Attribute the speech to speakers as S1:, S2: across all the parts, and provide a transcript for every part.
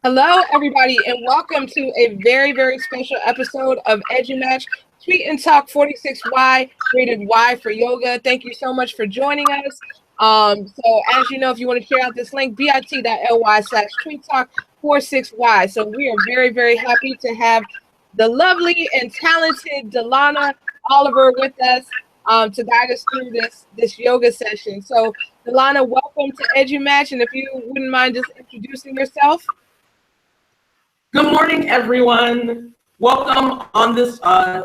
S1: Hello, everybody, and welcome to a very, very special episode of EduMatch Tweet and Talk 46Y, rated Y for yoga. Thank you so much for joining us. So as you know, if you want to share out this link, bit.ly/tweet talk 46Y. So we are very, very happy to have the lovely and talented Delana Oliver with us to guide us through this yoga session. So Delana, welcome to EduMatch, and if you wouldn't mind just introducing yourself.
S2: Good morning, everyone. Welcome on this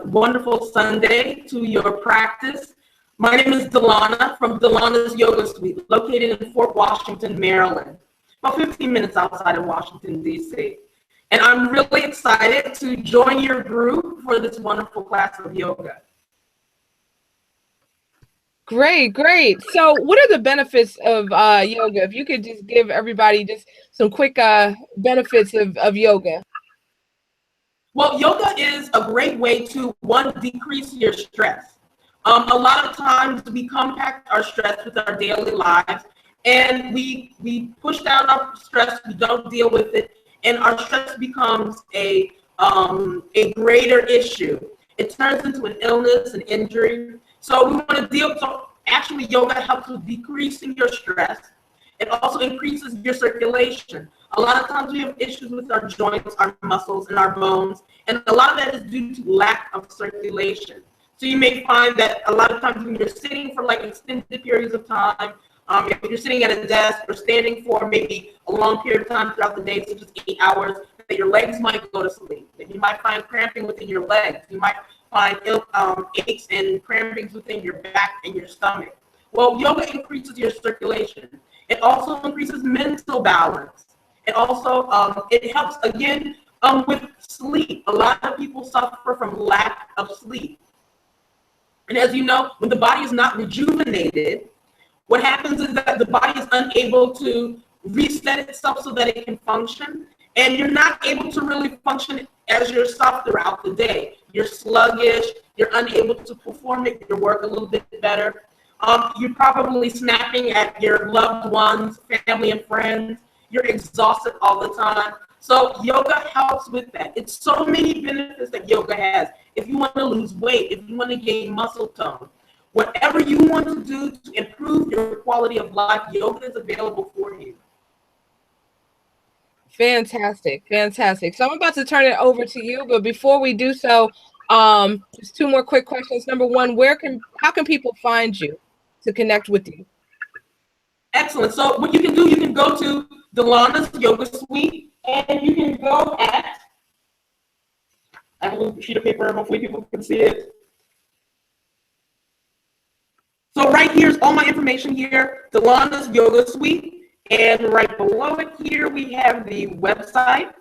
S2: wonderful Sunday to your practice. My name is Delana from Delana's Yoga Suite, located in Fort Washington, Maryland, about 15 minutes outside of Washington, D.C. And I'm really excited to join your group for this wonderful class of yoga.
S1: Great. So what are the benefits of yoga? If you could just give everybody just some quick benefits of yoga.
S2: Well, yoga is a great way to, one, decrease your stress. A lot of times we compact our stress with our daily lives, and we push down our stress, we don't deal with it, and our stress becomes a greater issue. It turns into an illness, an injury. So we want to deal, so actually yoga helps with decreasing your stress. It also increases your circulation. A lot of times we have issues with our joints, our muscles, and our bones, and a lot of that is due to lack of circulation. So you may find that a lot of times when you're sitting for like extended periods of time, if you're sitting at a desk or standing for maybe a long period of time throughout the day, such as 8 hours, that your legs might go to sleep, that you might find cramping within your legs, you might find aches and crampings within your back and your stomach. Well, yoga increases your circulation. It also increases mental balance. It also it helps again with sleep. A lot of people suffer from lack of sleep. And as you know, when the body is not rejuvenated, what happens is that the body is unable to reset itself so that it can function. And you're not able to really function as yourself throughout the day. You're sluggish, you're unable to perform your work a little bit better. You're probably snapping at your loved ones, family and friends. You're exhausted all the time. So yoga helps with that. It's so many benefits that yoga has. If you want to lose weight, if you want to gain muscle tone, whatever you want to do to improve your quality of life, yoga is available for you.
S1: Fantastic. So I'm about to turn it over to you, but before we do so, just two more quick questions. Number one, how can people find you to connect with you?
S2: Excellent. So what you can do, you can go to Delana's Yoga Suite, and you can go at, I have a little sheet of paper, hopefully people can see it. So right here's all my information here, Delana's Yoga Suite. And right below it here, we have the website,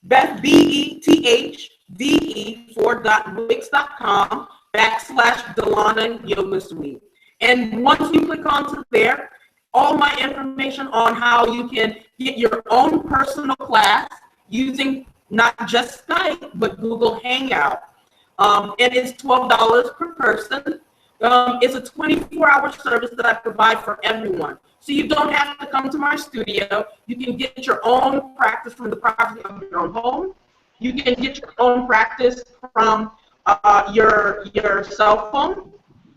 S2: bethdhe4.wix.com/Delana Yoga Suite. And once you click onto there, all my information on how you can get your own personal class using not just Skype, but Google Hangout. And it's $12 per person. It's a 24-hour service that I provide for everyone. So you don't have to come to my studio. You can get your own practice from the privacy of your own home. You can get your own practice from your cell phone.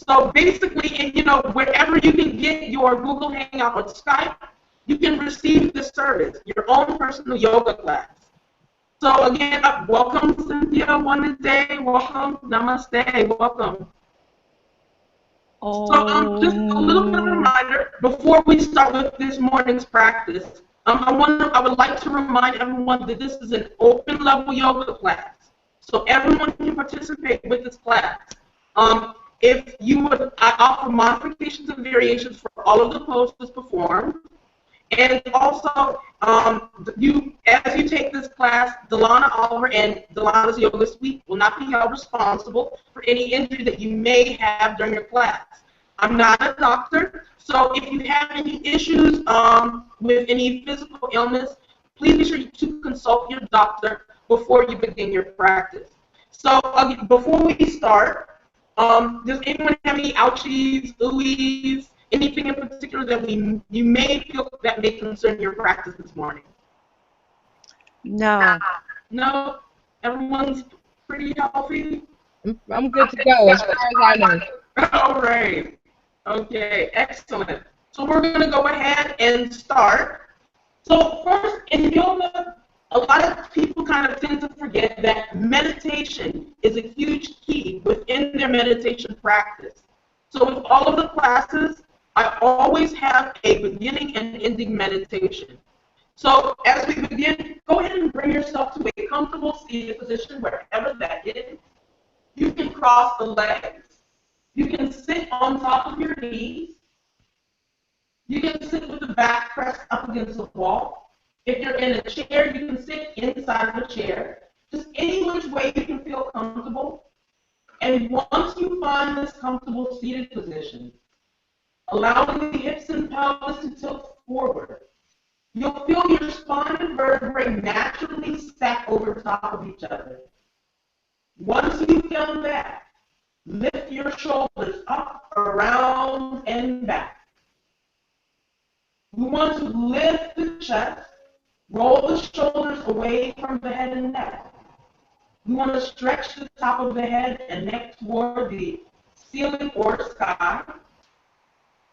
S2: So basically, and wherever you can get your Google Hangout or Skype, you can receive this service, your own personal yoga class. So again, welcome Cynthia, Day, welcome, namaste, welcome. So just a little bit of a reminder before we start with this morning's practice. I would like to remind everyone that this is an open level yoga class. So everyone can participate with this class. If you would, I offer modifications and variations for all of the poses performed. And also, as you take this class, Delana Oliver and Delana's Yoga Suite will not be held responsible for any injury that you may have during your class. I'm not a doctor, so if you have any issues with any physical illness, please be sure to consult your doctor before you begin your practice. So before we start, does anyone have any ouchies, oohies, anything in particular that you may feel that may concern your practice this morning?
S3: No.
S2: No? Everyone's pretty healthy?
S1: I'm good to go as far as I know.
S2: All right. Okay, excellent. So we're going to go ahead and start. So first, in yoga, a lot of people kind of tend to forget that meditation is a huge key within their meditation practice. So with all of the classes, I always have a beginning and ending meditation. So as we begin, go ahead and bring yourself to a comfortable seated position, wherever that is. You can cross the legs. You can sit on top of your knees. You can sit with the back pressed up against the wall. If you're in a chair, you can sit inside the chair. Just any which way you can feel comfortable. And once you find this comfortable seated position, allowing the hips and pelvis to tilt forward, you'll feel your spine and vertebrae naturally stack over top of each other. Once you've done that, lift your shoulders up, around, and back. We want to lift the chest, roll the shoulders away from the head and neck. We want to stretch the top of the head and neck toward the ceiling or sky.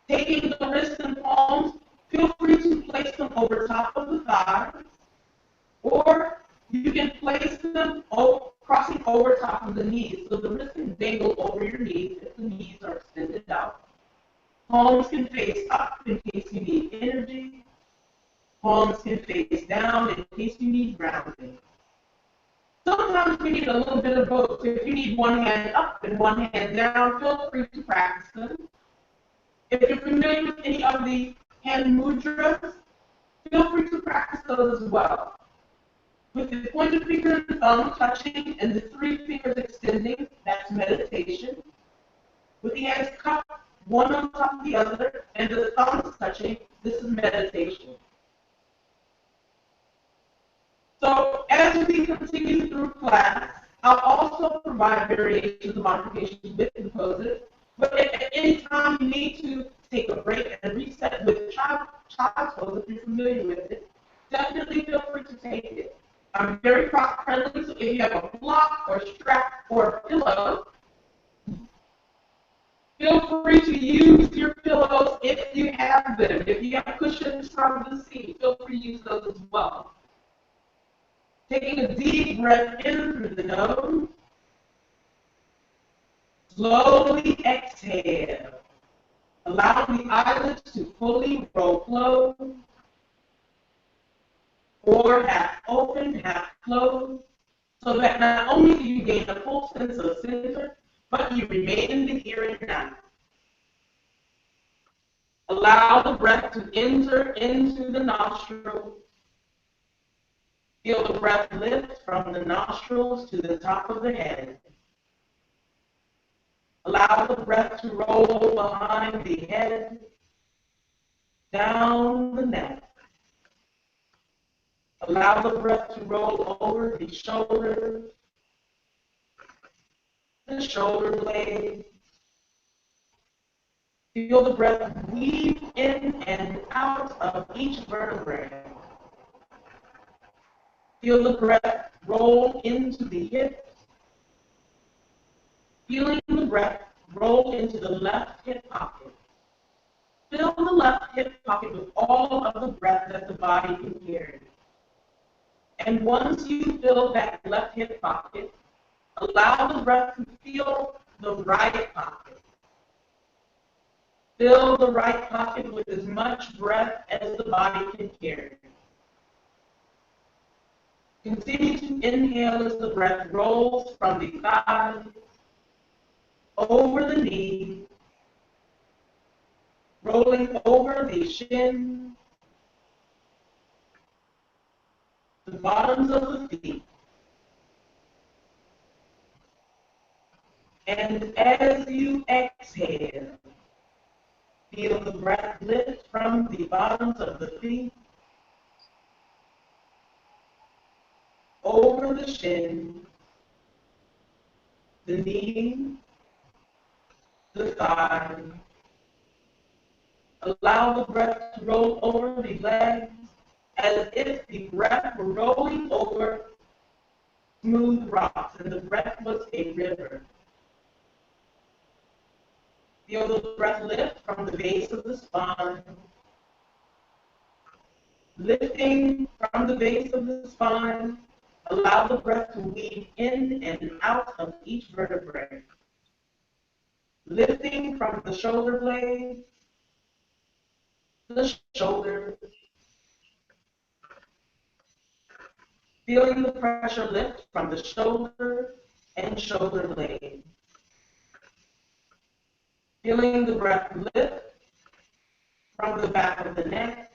S2: Taking the wrists and palms, feel free to place them over top of the thighs, or you can place them crossing over top of the knees, so the wrists can dangle over your knees if the knees are extended out. Palms can face up in case you need energy. Palms can face down in case you need grounding. Sometimes we need a little bit of both. So if you need one hand up and one hand down, feel free to practice them. If you're familiar with any of the hand mudras, feel free to practice those as well. With the pointer finger and thumb touching and the 3 fingers extending, that's meditation. With the hands cupped, one on top of the other, and the thumbs touching, this is meditation. So as we continue through class, I'll also provide variations of modifications with the poses, but if at any time you need to take a break and reset with child's pose, if you're familiar with it, definitely feel free to take it. I'm very prop friendly, so if you have a block or strap or a pillow, feel free to use your pillows if you have them. If you have cushions from the seat, feel free to use those as well. Taking a deep breath in through the nose. Slowly exhale. Allow the eyelids to fully roll closed, or half open, half closed, so that not only do you gain a full sense of center, but you remain in the here and now. Allow the breath to enter into the nostrils. Feel the breath lift from the nostrils to the top of the head. Allow the breath to roll behind the head, down the neck. Allow the breath to roll over the shoulders, the shoulder blades. Feel the breath weave in and out of each vertebrae. Feel the breath roll into the hips. Feeling the breath roll into the left hip pocket. Fill the left hip pocket with all of the breath that the body can carry. And once you fill that left hip pocket, allow the breath to fill the right pocket. Fill the right pocket with as much breath as the body can carry. Continue to inhale as the breath rolls from the thighs, over the knees, rolling over the shins, the bottoms of the feet. And as you exhale, feel the breath lift from the bottoms of the feet, over the shins, the knees, the thighs, Allow the breath to roll over the legs as if the breath were rolling over smooth rocks and the breath was a river. Feel the breath lift from the base of the spine, lifting from the base of the spine. Allow the breath to weave in and out of each vertebrae, lifting from the shoulder blades, the shoulders, feeling the pressure lift from the shoulder and shoulder blades, feeling the breath lift from the back of the neck,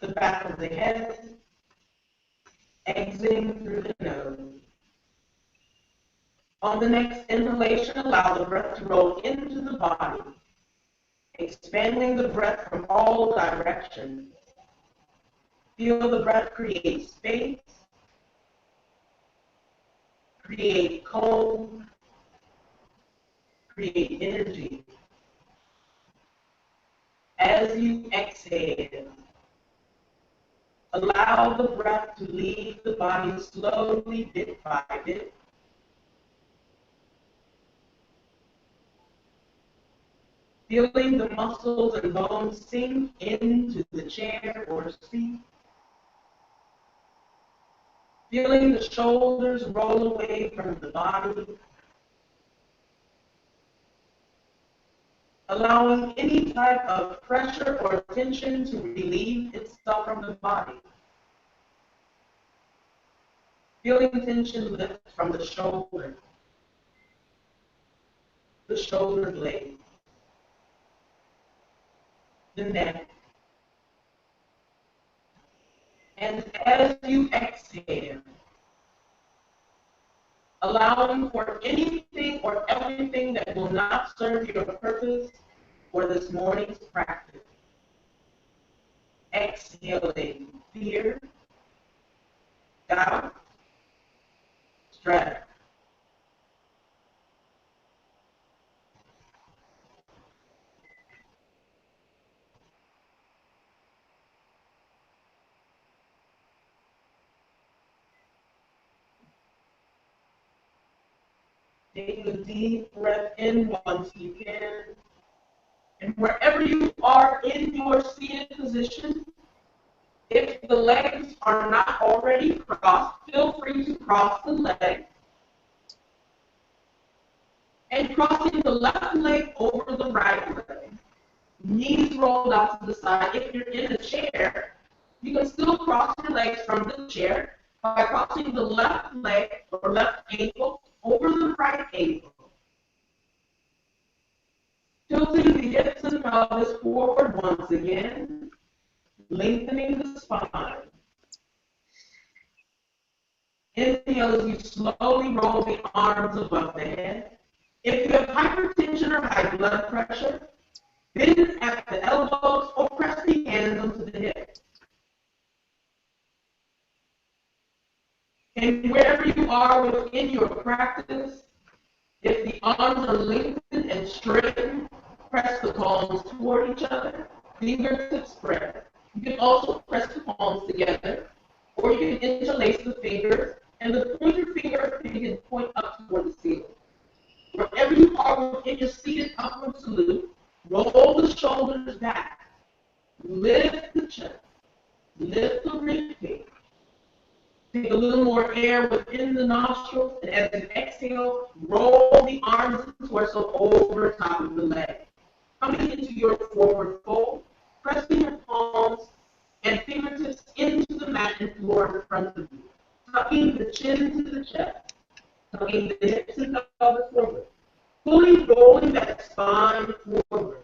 S2: the back of the head, exiting through the nose. On the next inhalation, allow the breath to roll into the body, expanding the breath from all directions. Feel the breath create space, create cold, create energy. As you exhale, allow the breath to leave the body slowly, bit by bit. Feeling the muscles and bones sink into the chair or seat. Feeling the shoulders roll away from the body. Allowing any type of pressure or tension to relieve itself from the body. Feeling tension lift from the shoulder blade, the neck. And as you exhale, allowing for anything or everything that will not serve your purpose for this morning's practice. Exhaling fear, doubt, stress. Take a deep breath in once you can. And wherever you are in your seated position, if the legs are not already crossed, feel free to cross the legs. And crossing the left leg over the right leg. Knees rolled out to the side. If you're in a chair, you can still cross your legs from the chair by crossing the left leg or left ankle over the right ankle. Tilting the hips and pelvis forward once again, lengthening the spine. Inhale as you slowly roll the arms above the head. If you have hypertension or high blood pressure, bend at the elbows or press the hands onto the hips. And wherever you are within your practice, if the arms are lengthened and straightened, press the palms toward each other, fingertips spread. You can also press the palms together, or you can interlace the fingers, and the pointer finger can point up toward the ceiling. Wherever you are within your seated upward salute, roll the shoulders back, lift the chest, lift the ribcage. Take a little more air within the nostrils, and as you exhale, roll the arms and torso over top of the leg. Coming into your forward fold, pressing your palms and fingertips into the mat and floor in front of you. Tucking the chin to the chest, tucking the hips and pelvis forward. Fully rolling that spine forward.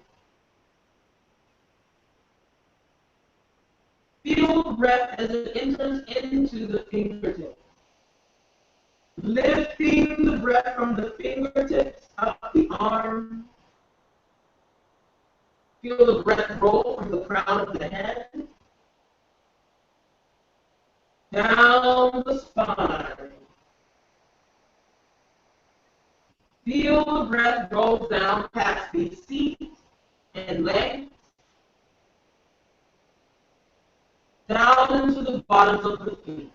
S2: Feel the breath as it enters into the fingertips. Lifting the breath from the fingertips up the arm. Feel the breath roll from the crown of the head down the spine. Feel the breath roll down past the seat and legs, down into the bottoms of the feet.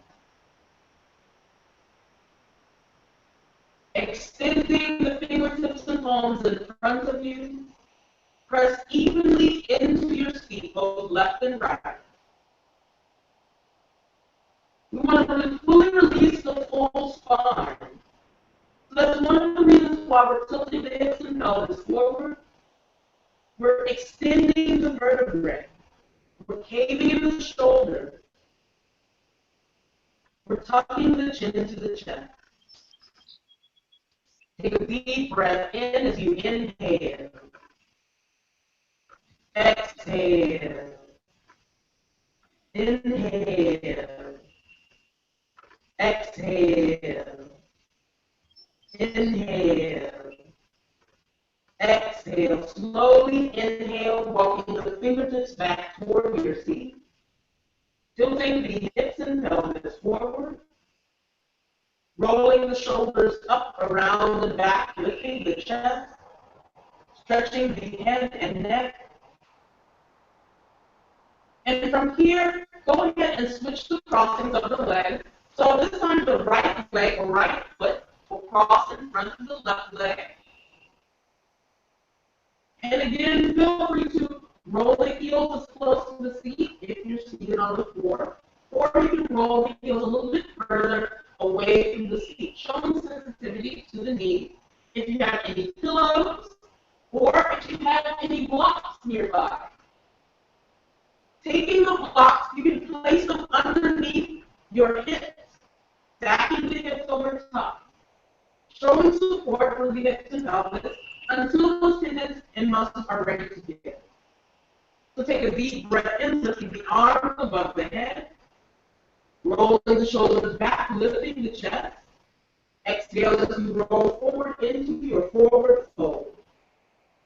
S2: Extending the fingertips and palms in front of you. Press evenly into your seat, both left and right. We want to fully release the full spine. So that's one of the reasons why we're tilting the hips and pelvis forward. We're extending the vertebrae. We're caving in the shoulders. We're tucking the chin into the chest. Take a deep breath in as you inhale. Exhale. Inhale. Exhale. Inhale. Exhale. Slowly inhale, walking the fingertips back toward your seat. Tilting the hips and pelvis forward. Rolling the shoulders up around the back, lifting the chest. Stretching the head and neck. And from here, go ahead and switch the crossings of the legs. So this time the right leg or right foot will cross in front of the left leg. And again, feel free to roll the heels as close to the seat if you're seated on the floor. Or you can roll the heels a little bit further away from the seat, showing sensitivity to the knees. If you have any pillows, or if you have any blocks nearby. Taking the blocks, you can place them underneath your hips, stacking the hips over top, showing support for the hips and pelvis until those tendons and muscles are ready to begin. So take a deep breath in, lifting the arms above the head, rolling the shoulders back, lifting the chest. Exhale as you roll forward into your forward fold.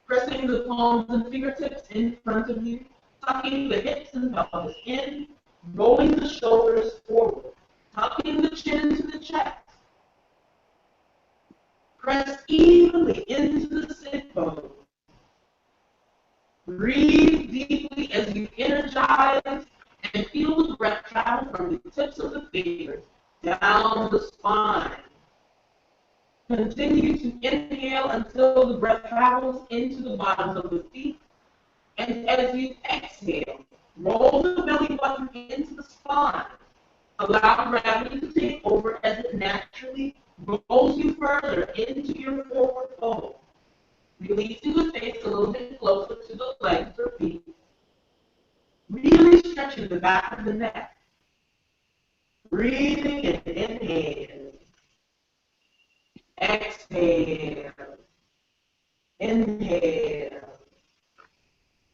S2: Pressing the palms and fingertips in front of you, tucking the hips and pelvis in, rolling the shoulders forward, tucking the chin into the chest. Press evenly into the sit pose. Breathe deeply as you energize and feel the breath travel from the tips of the fingers down the spine. Continue to inhale until the breath travels into the bottoms of the feet. And as you exhale, roll the belly button into the spine. Allow gravity to take over as it naturally rolls you further into your forward fold. Releasing the face a little bit closer to the legs or feet. Really stretching the back of the neck. Breathing in, inhale. Exhale. Inhale.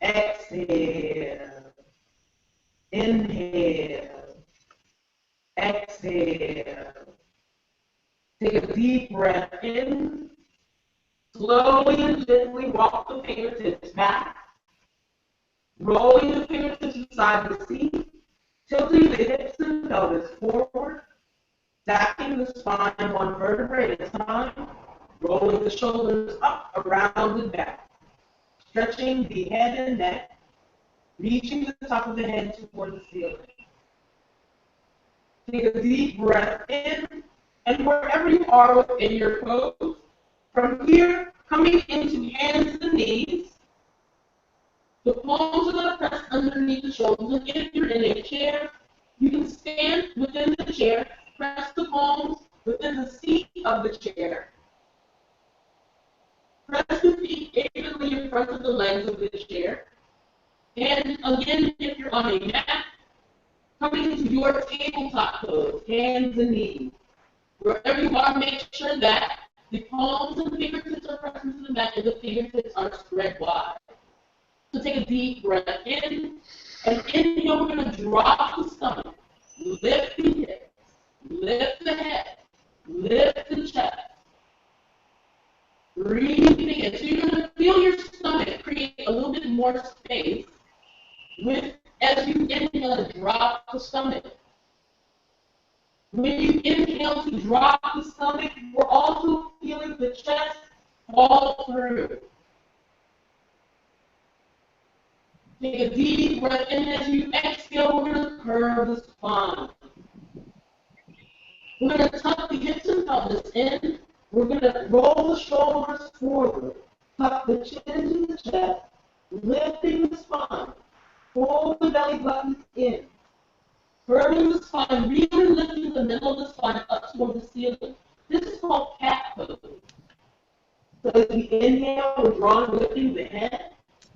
S2: Exhale. Inhale. Exhale. Take a deep breath in. Slowly and gently walk the fingertips back. Rolling the fingertips inside the seat. Tilting the hips and pelvis forward. Stacking the spine one vertebrae at a time. Rolling the shoulders up around the back. Stretching the head and neck. Reaching the top of the head toward the ceiling. Take a deep breath in, and wherever you are within your pose, from here, coming into hands and knees, the palms are going to press underneath the shoulders. And if you're in a chair, you can stand within the chair, press the palms within the seat of the chair. Press the feet evenly in front of the legs of the chair. And again, if you're on a mat, coming into your tabletop pose, hands and knees. Wherever you are, make sure that the palms and the fingertips are pressing to the mat and the fingertips are spread wide. So take a deep breath in, and inhale, we're going to drop the stomach, lift the hips, lift the head, lift the chest. Breathing in. So you're going to feel your stomach create a little bit more space as you inhale to drop the stomach. When you inhale to drop the stomach, we're also feeling the chest fall through. Take a deep breath in. As you exhale, we're going to curve the spine. We're going to tuck the hips and pelvis in. We're going to roll the shoulders forward. Tuck the chin to the chest, lifting the spine. Pull the belly button in. Curving the spine, really lifting the middle of the spine up toward the ceiling. This is called cat pose. So as we inhale, we're drawing, lifting the head,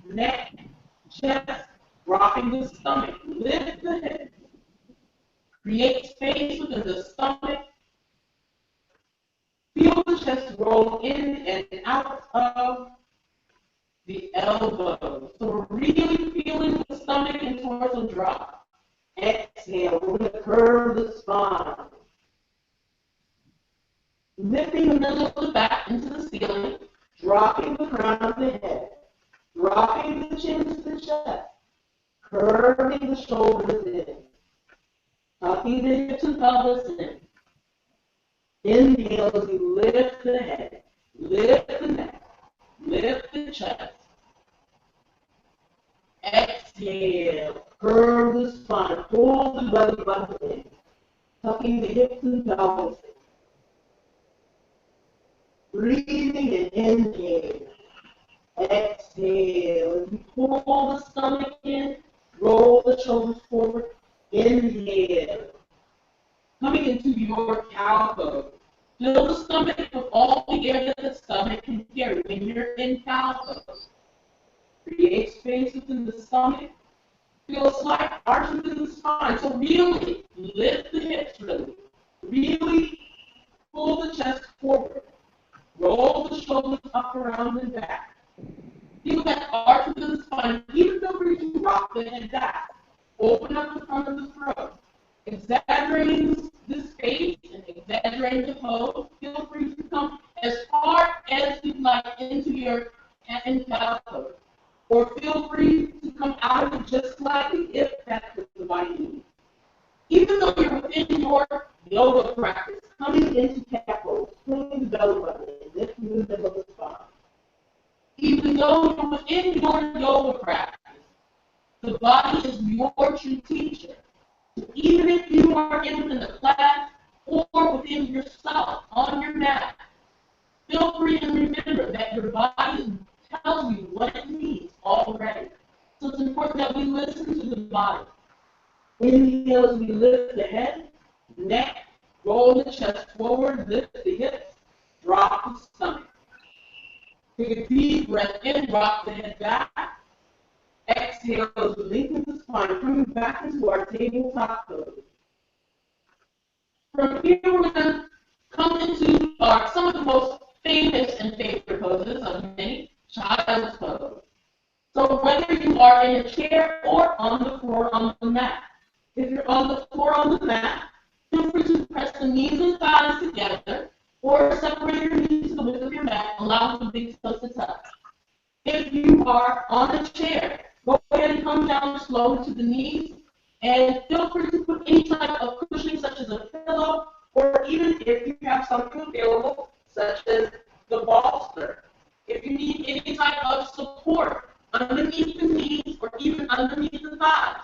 S2: neck, chest, dropping the stomach. Lift the head. Create space within the stomach. Feel the chest roll in and out of the elbows. So we're really feeling the stomach and torso drop. Exhale, we're going to curve the spine. Lifting the middle of the back into the ceiling, dropping the crown of the head, dropping the chin to the chest, curving the shoulders in, tucking the hips and pelvis in. Inhale as you lift the head, lift the neck, lift the chest. Exhale, curve the spine, pull the belly button in, tucking the hips and pelvis in. Breathing and inhale. Exhale. As you pull the stomach in, roll the shoulders forward. Inhale. Coming into your cow pose. Fill the stomach with all the air that the stomach can carry when you're in cow pose. Create space within the stomach. Feel a slight arch within the spine. So really lift the hips really. Really pull the chest forward. Roll the shoulders up, around, and back. Feel that arch within the spine. Even though you rock the head back. Open up the front of the throat. Exaggerating the space and exaggerating the pose. Feel free to come as far as you'd like into your cow pose. Or feel free to come out of it just slightly if that's what the body needs. Even though you're within your yoga practice, coming into cat pose, swinging the belly button, lifting the middle of the spine. Even though you're within your yoga practice, the body is your true teacher. So even if you are in a class or within yourself on your mat, feel free and remember that your body tells you what it needs already. So it's important that we listen to the body. Inhale as we lift the head, neck, roll the chest forward, lift the hips, drop the stomach. Take a deep breath in, drop the head back. Exhale as we lengthen the spine, coming back into our tabletop pose. From here, we're going to come into some of the most famous and favorite poses of many, child's pose. So whether you are in a chair or on the floor on the mat, if you're on the floor on the mat, feel free to press the knees and thighs together or separate your knees to the width of your mat, allow the big toes to touch. If you are on a chair, go ahead and come down slowly to the knees and feel free to put any type of cushioning such as a pillow or even if you have something available such as the bolster. If you need any type of support underneath the knees or even underneath the thighs,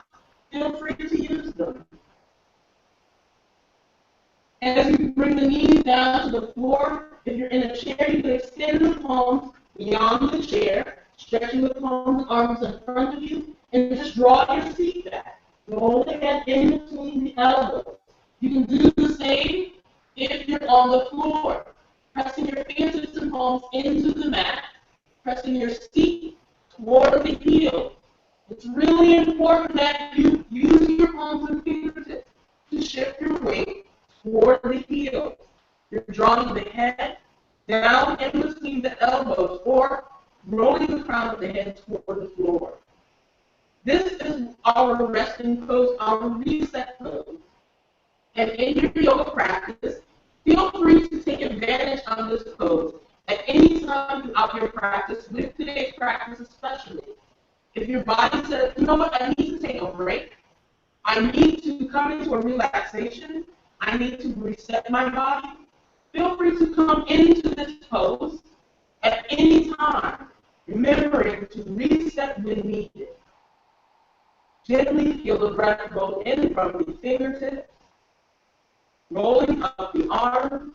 S2: feel free to use them. As you bring the knees down to the floor, if you're in a chair, you can extend the palms beyond the chair, stretching the palms and arms in front of you, and just draw your seat back. Roll the head in between the elbows. You can do the same if you're on the floor, pressing your fingertips and palms into the mat, pressing your seat toward the heel. It's really important that you use your palms and fingertips to shift your weight toward the heels. You're drawing the head down in between the elbows or rolling the crown of the head toward the floor. This is our resting pose, our reset pose. And in your yoga practice, feel free to take advantage of this pose at any time throughout your practice, with today's practice especially. If your body says, you know what, I need to take a break, I need to come into a relaxation, I need to reset my body, feel free to come into this pose At any time, remembering to reset when needed. Gently feel the breath roll in from the fingertips, rolling up the arms,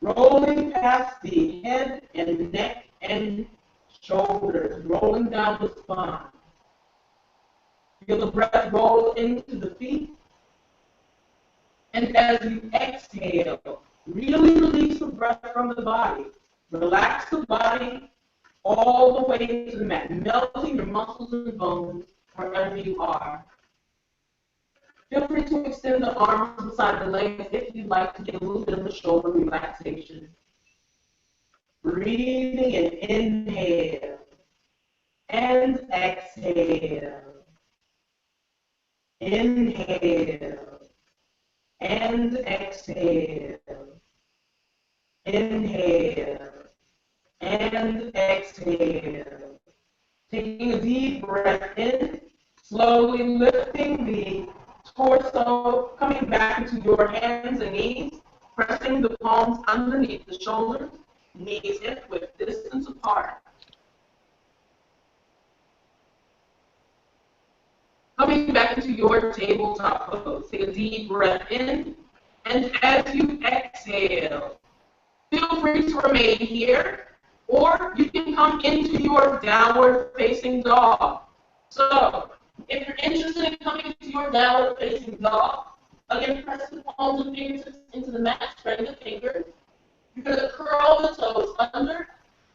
S2: rolling past the head and neck and shoulders, rolling down the spine. Feel the breath roll into the feet. And as you exhale, really release the breath from the body. Relax the body all the way to the mat, melting your muscles and bones wherever you are. Feel free to extend the arms beside the legs if you'd like to get a little bit of a shoulder relaxation. Breathing and inhale and exhale. Inhale and exhale. Inhale and exhale. Taking a deep breath in, slowly lifting the torso, coming back into your hands and knees, pressing the palms underneath the shoulders, knees hip width distance apart. Coming back into your tabletop pose, take a deep breath in, and as you exhale, feel free to remain here, or you can come into your downward facing dog. So, if you're interested in coming into your downward facing dog, again, press the palms and fingertips into the mat, spreading the fingers. You're going to curl the toes under,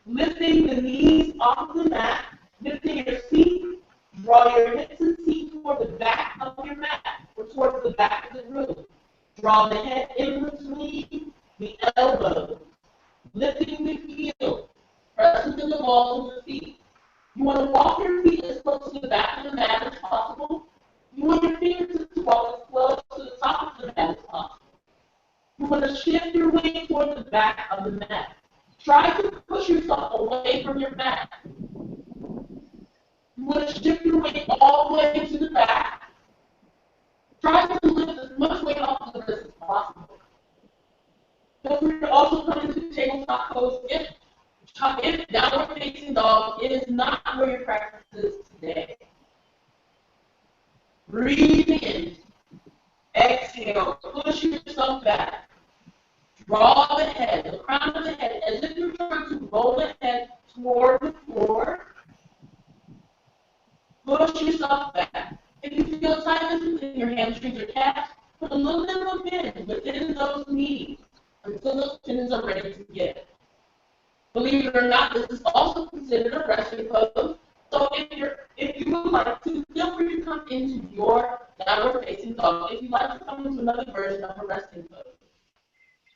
S2: lifting the knees off the mat, lifting your feet, draw your hips and feet toward the back of your mat, or towards the back of the room. Draw the head in between the elbows, lifting the heel, pressing to the balls of the feet. You want to walk your feet as close to the back of the mat as possible. You want your fingertips to walk as close to the top of the mat as possible. You want to shift your weight toward the back of the mat. Try to push yourself away from your mat. You want to shift your weight all the way to the back. Try to lift as much weight off the wrist as possible. Feel free to also come into tabletop pose if downward facing dog is not where your practice is today. Breathe in. Exhale. Push yourself back. Draw the head, the crown of the head, as if you're trying to roll the head toward the floor. Push yourself back. If you feel tightness within your hamstrings or calves, put a little bit of a bend within those knees until those tendons are ready to get. Believe it or not, this is also considered a resting pose. So if you would like to, feel free to come into your downward facing dog. If you'd like to come into another version of a resting pose.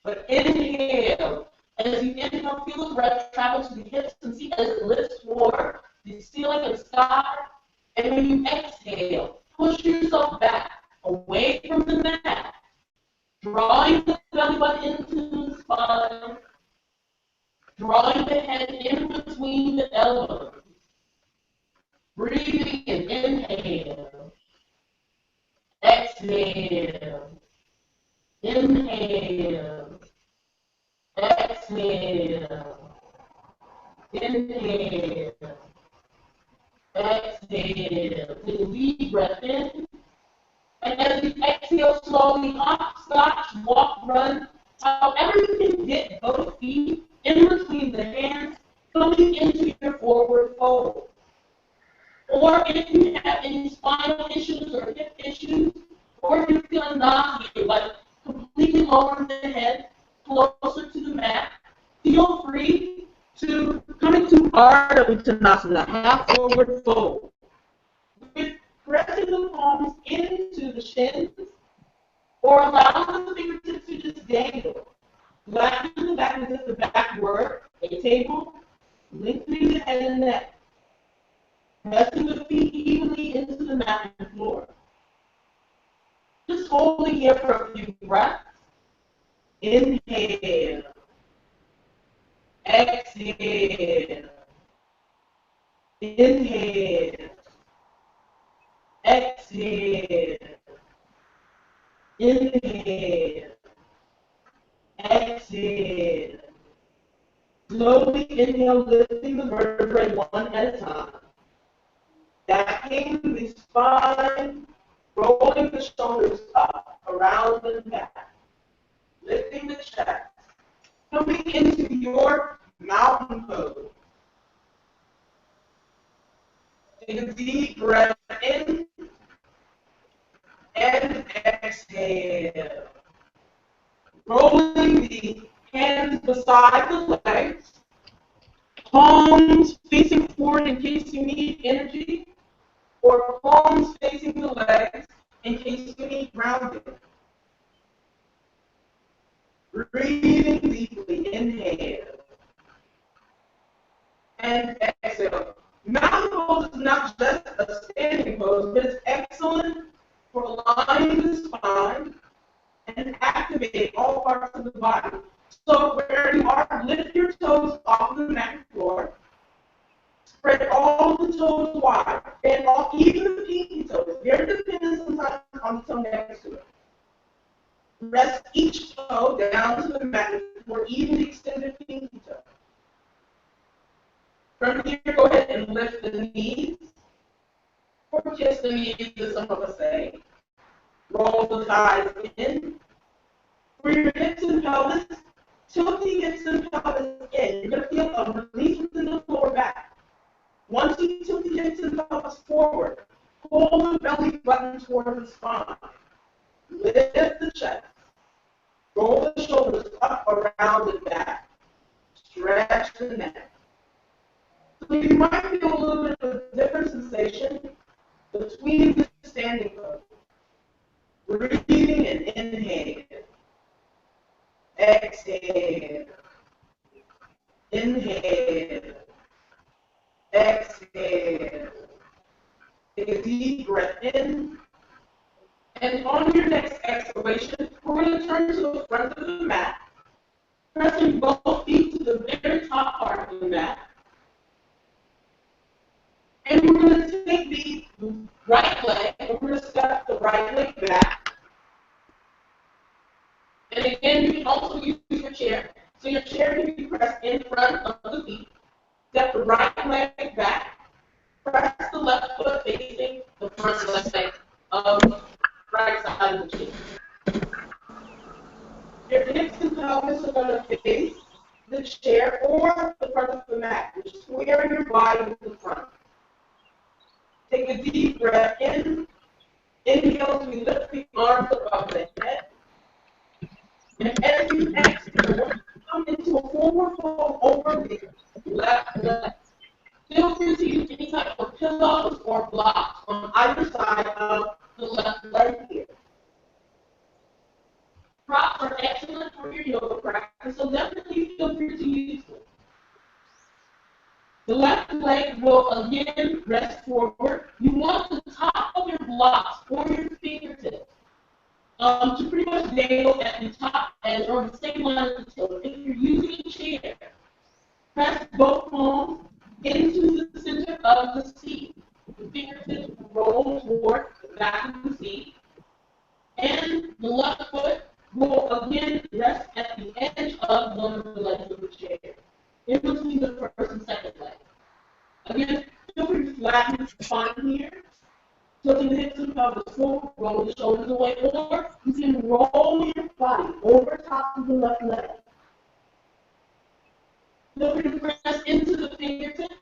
S2: But inhale. As you inhale, feel the breath travel to the hips and see as it lifts toward the ceiling and sky. And when you exhale, push yourself back away from the mat, drawing the belly button into the spine, drawing the head in between the elbows. Breathing in, inhale, exhale, inhale, exhale, inhale, exhale. Take a deep breath in. And as you exhale slowly, hopscotch, walk, run, however you can get both feet in between the hands, coming into your forward fold. Or if you have any spinal issues or hip issues, or if you're feeling nauseous, like completely lowering the head closer to the mat, feel free to come into Ardha Uttanasana, half forward fold. With pressing the palms into the shins, or allowing the fingertips to just dangle. Flattening the back as if the back were a table, lengthening the head and neck. Pressing the feet evenly into the mat and floor. Just holding here for a few breaths. Inhale. Exhale. Inhale. Exhale. Inhale. Exhale. Slowly inhale, lifting the vertebrae one at a time. Backing the spine, rolling the shoulders up, around and back. Lifting the chest. Coming into your mountain pose. Take a deep breath in and exhale. Rolling the hands beside the legs. Palms facing forward in case you need energy, or palms facing the legs in case you need grounding. Breathing deeply, inhale. And exhale. Mountain pose is not just a standing pose, but it's excellent for aligning the spine and activating all parts of the body. So where you are, lift your toes off the mat floor. Spread all the toes wide, and off even the pinky toes. Very dependent sometimes on the toe next to it. Rest each toe down to the mat for even extended pinky toe. From here, go ahead and lift the knees, or kiss the knees, as some of us say. Roll the thighs in. For your hips and pelvis, tilt the hips and pelvis in. You're going to feel a release within the lower back. Once you tilt the hips and pelvis forward, pull the belly button toward the spine. Lift the chest. Roll the shoulders up, around, and back. Stretch the neck. So you might feel a little bit of a different sensation between the standing pose. Breathing and inhale. Exhale. Inhale. Exhale. Take a deep breath in. And on your next exhalation, we're going to turn to the front of the mat, pressing both feet to the very top part of the mat. And we're going to take the right leg, and we're going to step the right leg back. And again, you can also use your chair. So your chair can be pressed in front of the feet. Step the right leg back. Press the left foot facing the front leg of the right side of the chair. Your hips and pelvis are going to face the chair or the front of the mat. You're squaring your body with the front. Take a deep breath in. Inhale as we lift the arms above the head. And as you exhale, come into a forward fold over the left leg. Feel free to use any type of pillows or blocks on either side of the left leg here. Props are excellent for your yoga practice, so definitely feel free to use them. The left leg will again rest forward. You want the top of your blocks or your fingertips to pretty much dangle at the top edge or the same line as the toe. If you're using a chair, press both palms into the center of the seat. The fingertips roll toward the back of the seat. And the left foot will again rest at the edge of one of the legs of the chair, in between the first and second leg. Again, feel free to flatten the spine here. Tilting the hips and pelvis forward, roll the shoulders away, or you can roll your body over top of the left leg. Feel free to press into the fingertips,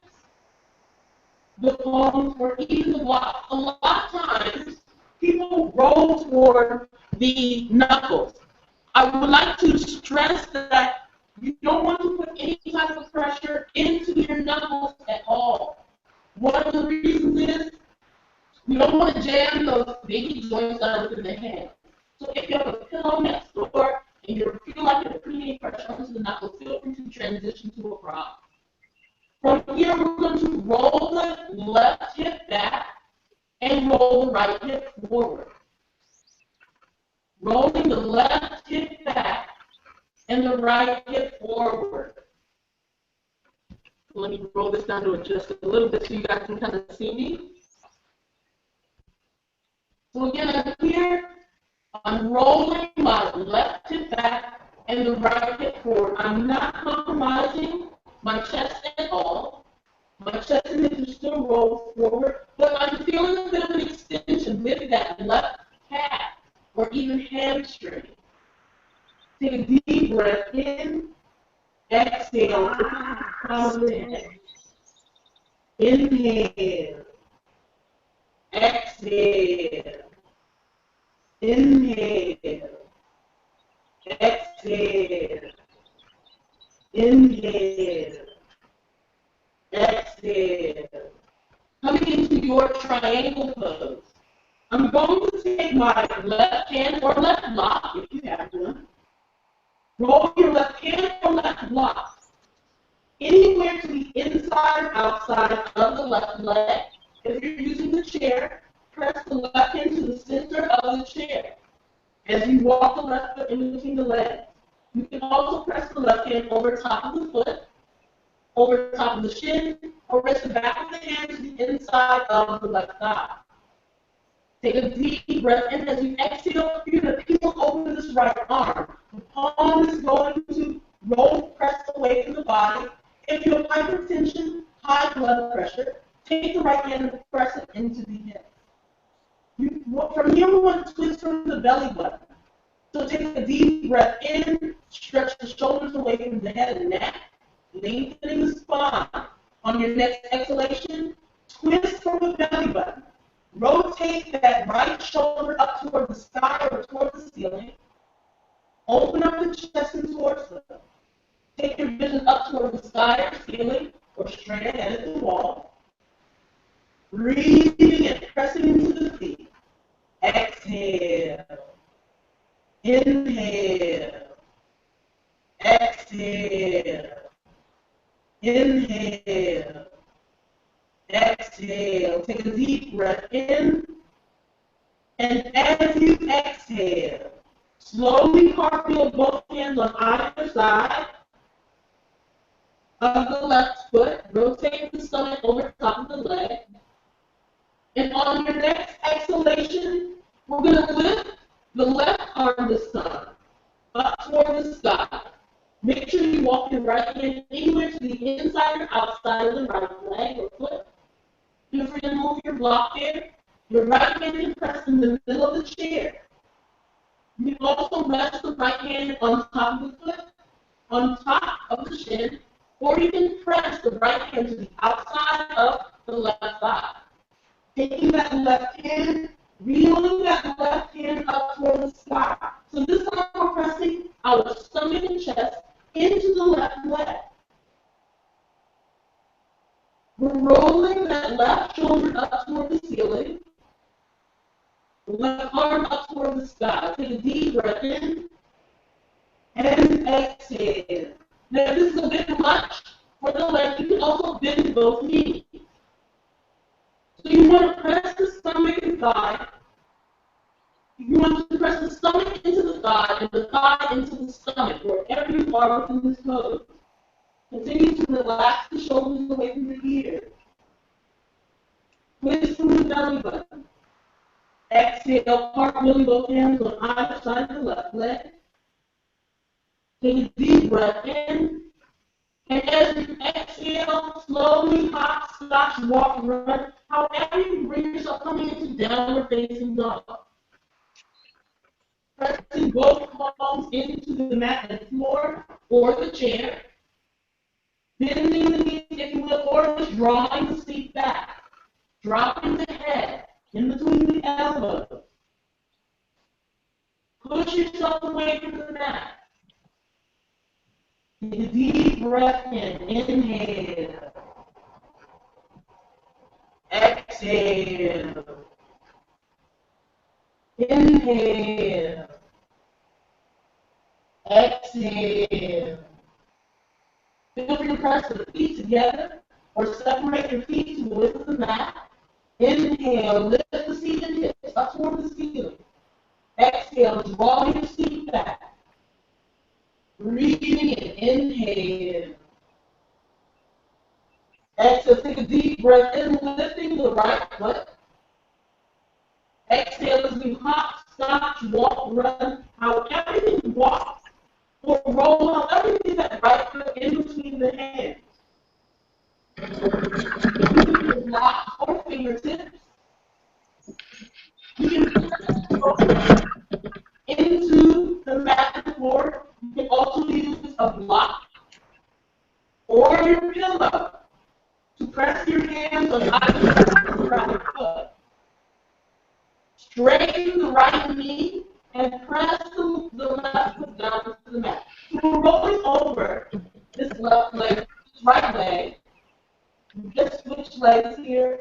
S2: the palms, or even the block. A lot of times, people roll toward the knuckles. I would like to stress that you don't want to put any type of pressure into your knuckles at all. One of the reasons is you don't want to jam those baby joints down within the head. So if you have a pillow next door and you feel like you're putting any pressure onto the knuckles, feel free to transition to a prop. From here, we're going to roll the left hip back and roll the right hip forward. Rolling the left hip back and the right hip forward. Let me roll this down to just a little bit so you guys can kind of see me. So again, I'm here, I'm rolling my left hip back and the right hip forward. I'm not compromising my chest and all. My chest and hips are still rolled forward, but I'm feeling a bit of an extension with that left calf or even hamstring. Take a deep breath in, exhale, crown the head. Inhale, exhale, inhale, exhale, inhale, exhale. Coming into your triangle pose. I'm going to take my left hand or left block, if you have one. Roll your left hand or left block anywhere to the inside or outside of the left leg. If you're using the chair, press the left hand to the center of the chair as you walk the left foot in between the legs. You can also press the left hand over top of the foot, over top of the shin, or rest the back of the hand to the inside of the left thigh. Take a deep breath in. As you exhale, you're going to peel open this right arm. The palm is going to roll, press away from the body. If you have hypertension, high blood pressure, take the right hand and press it into the hip. From here, we want to twist from the belly button. So take a deep breath in, stretch the shoulders away from the head and neck, lengthening the spine. On your next exhalation, twist from the belly button. Rotate that right shoulder up toward the sky or toward the ceiling. Open up the chest and torso. Take your vision up toward the sky or ceiling or straight ahead at the wall. Breathing and pressing into the feet. Exhale. Inhale. Exhale. Inhale. Exhale. Take a deep breath in. And as you exhale, slowly cartwheel both hands on either side of the left foot. Rotate the stomach over top of the leg. And on your next exhalation, we're going to lift the left arm this time up toward the sky. Make sure you walk your right hand anywhere to the inside or outside of the right leg or foot. Feel free to move your block here. Your right hand can press in the middle of the chair. You can also rest the right hand on top of the foot, on top of the shin, or you can press the right hand to the outside of the left thigh. Taking that left hand, reeling that left hand up toward the sky. So this time we're pressing our stomach and chest into the left leg. We're rolling that left shoulder up toward the ceiling. Left arm up toward the sky. Take a deep breath in and exhale. Now this is a bit much for the leg. You can also bend both knees. So you want to press the stomach and thigh. You want to press the stomach into the thigh and the thigh into the stomach, wherever you are within this pose. Continue to relax the shoulders away from the ears. Twist from the belly button. Exhale, cartwheeling both hands on either side of the left leg. Take a deep breath in. And as you exhale, slowly hop, scotch, walk, run. However you bring yourself coming into downward facing dog. Pressing both palms into the mat and floor or the chair. Bending the knees, if you will, or just drawing the seat back. Dropping the head in between the elbows. Push yourself away from the mat. Take a deep breath in. Inhale. Exhale. Inhale. Exhale. Feel free to press the feet together or separate your feet to the width of the mat. Inhale, lift the seat and hips up toward the ceiling. Exhale, draw your seat back. Breathing in, inhale. Exhale, take a deep breath in, lifting the right foot. Exhale as you hop, scotch, walk, run, however you walk, or roll, however you get that right foot in between the hands. Using your blocks or fingertips, you can press into the mat and floor. You can also use a block or your pillow to press your hands on either side of the right foot. Straighten the right knee and press the left foot down to the mat. So we're rolling over this left leg, this right leg. Just switch legs here.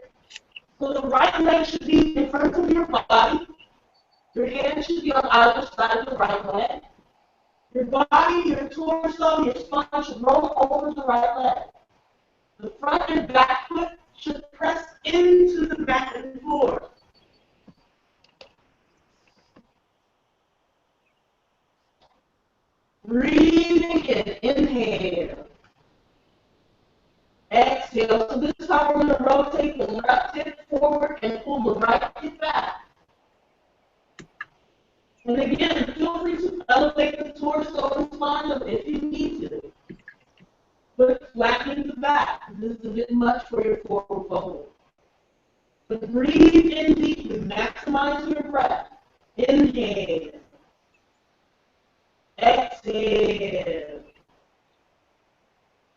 S2: So the right leg should be in front of your body. Your hands should be on either side of the right leg. Your body, your torso, your spine should roll over the right leg. The front and back foot should press into the mat and floor. Breathing in, inhale. Exhale. So this time we're going to rotate the left hip forward and pull the right hip back. And again, feel free to elevate the torso and spine if you need to. But flattening the back. This is a bit much for your forward fold. But breathe in deeply. Maximize your breath. Inhale. Exhale.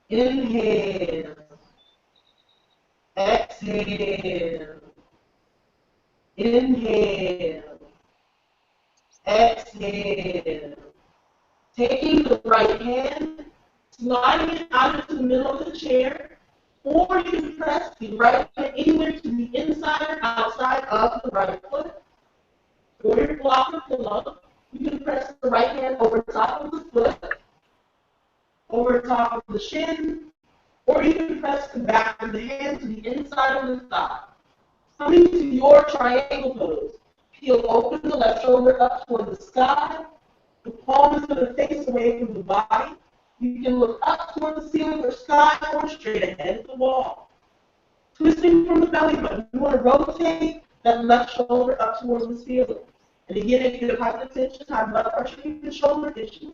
S2: Inhale. Exhale. Inhale. Exhale. Taking the right hand, sliding it out into the middle of the chair, or you can press the right hand anywhere to the inside or outside of the right foot. Or your block or pillow. You can press the right hand over top of the foot, over top of the shin, or you can press the back of the hand to the inside or the thigh. Coming to your triangle pose. Peel open the left shoulder up toward the sky. The palm is going to face away from the body. You can look up toward the ceiling or sky or straight ahead of the wall. Twisting from the belly button. You want to rotate that left shoulder up toward the ceiling. And again, if you have hypertension, high blood pressure, even shoulder issues,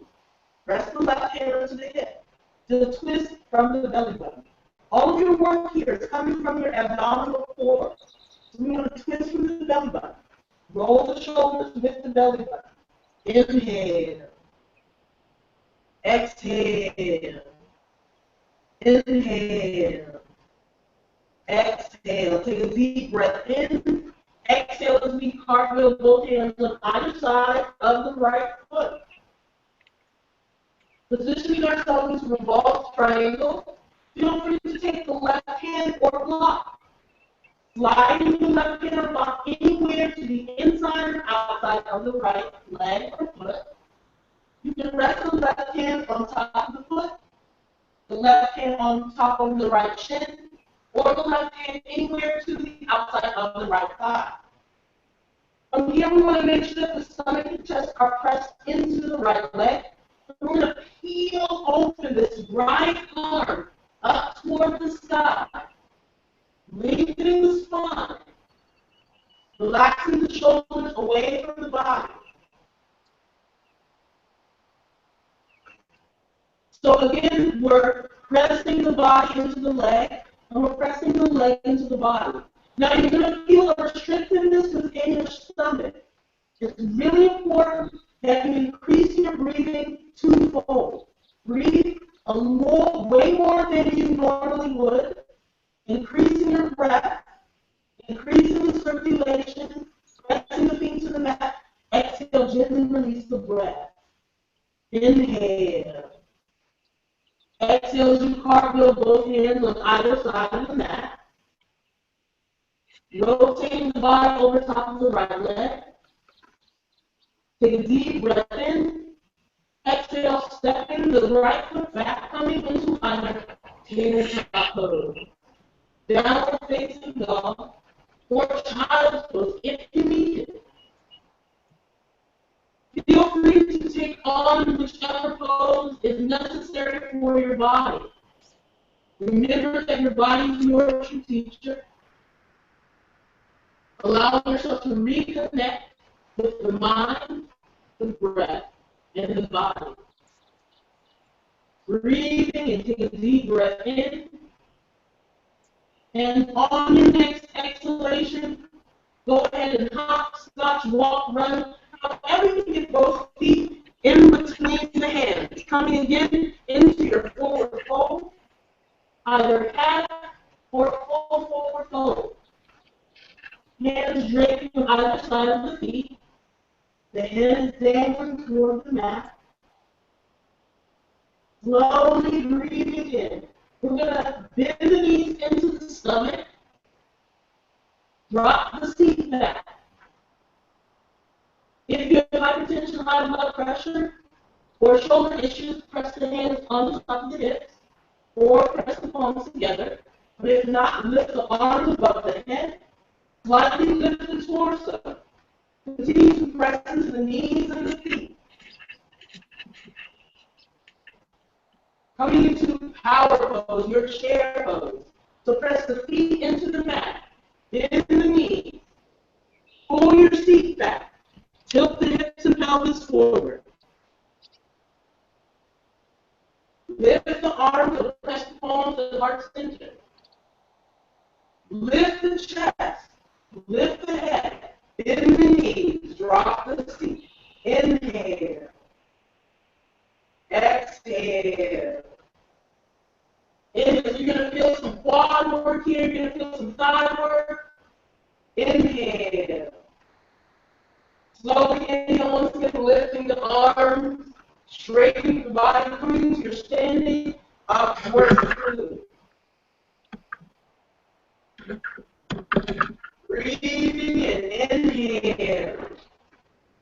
S2: rest the left hand onto the hip. Do a twist from the belly button. All of your work here is coming from your abdominal core. So we want to twist from the belly button. Roll the shoulders with the belly button. Inhale. Exhale. Inhale. Exhale. Take a deep breath in. Exhale as we cartwheel both hands on either side of the right foot. Positioning ourselves in revolved triangle. Feel free to take the left hand or block. Sliding the left hand or block anywhere to the inside or outside of the right leg or foot. You can rest the left hand on top of the foot, the left hand on top of the right shin, or the left hand anywhere to the outside of the right thigh. From here, we want to make sure that the stomach and chest are pressed into the right leg. We're going to peel open this right arm up toward the sky, lengthening the spine, relaxing the shoulders away from the body. So again, we're pressing the body into the leg, and we're pressing the leg into the body. Now you're going to feel a restrictiveness within your stomach. It's really important that you increase your breathing twofold. Breathe way more than you normally would, increasing your breath, increasing the circulation, pressing the feet to the mat. Exhale, gently release the breath. Inhale. Exhale as you cartwheel both hands on either side of the mat. Rotating the body over top of the right leg. Take a deep breath in. Exhale, stepping the right foot back, coming into either tabletop pose. Downward facing dog or child's pose if you need it. Feel free to take on whichever pose is necessary for your body. Remember that your body is your true teacher. Allow yourself to reconnect with the mind, the breath, and the body. Breathing and take a deep breath in. And on your next exhalation, go ahead and hop, scotch, walk, run. However you get both feet in between the hands. Coming again into your forward fold, either half or full forward fold. Hands draping on either side of the feet. The hands dangling toward the mat. Slowly breathing in. We're going to bend the knees into the stomach. Drop the seat back. If you have hypertension, high blood pressure, or shoulder issues, press the hands on the top of the hips, or press the palms together. But if not, lift the arms above the head. Slightly lift the torso. Continue to press into the knees and the feet. Coming into power pose, your chair pose. So press the feet into the mat. Bend the knees. Pull your seat back. Tilt the hips and pelvis forward. Lift the arms or press the palms to the heart center. Lift the chest. Lift the head. Bend the knees. Drop the seat. Inhale. Exhale. Inhale. You're going to feel some quad work here. You're going to feel some thigh work. Inhale. Slowly inhale, once again, lifting the arms, straightening the body, coming to your standing upward through. Breathing in, inhale.